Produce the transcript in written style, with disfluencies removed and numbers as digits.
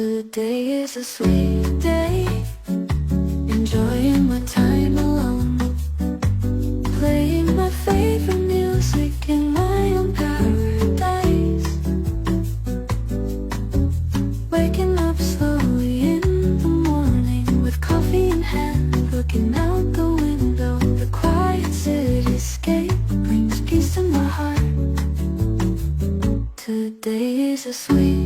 Today is a sweet day, enjoying my time alone, playing my favorite music in my own paradise, waking up slowly in the morning with coffee in hand, looking out the window. The quiet cityscape brings peace to my heart. Today is a sweet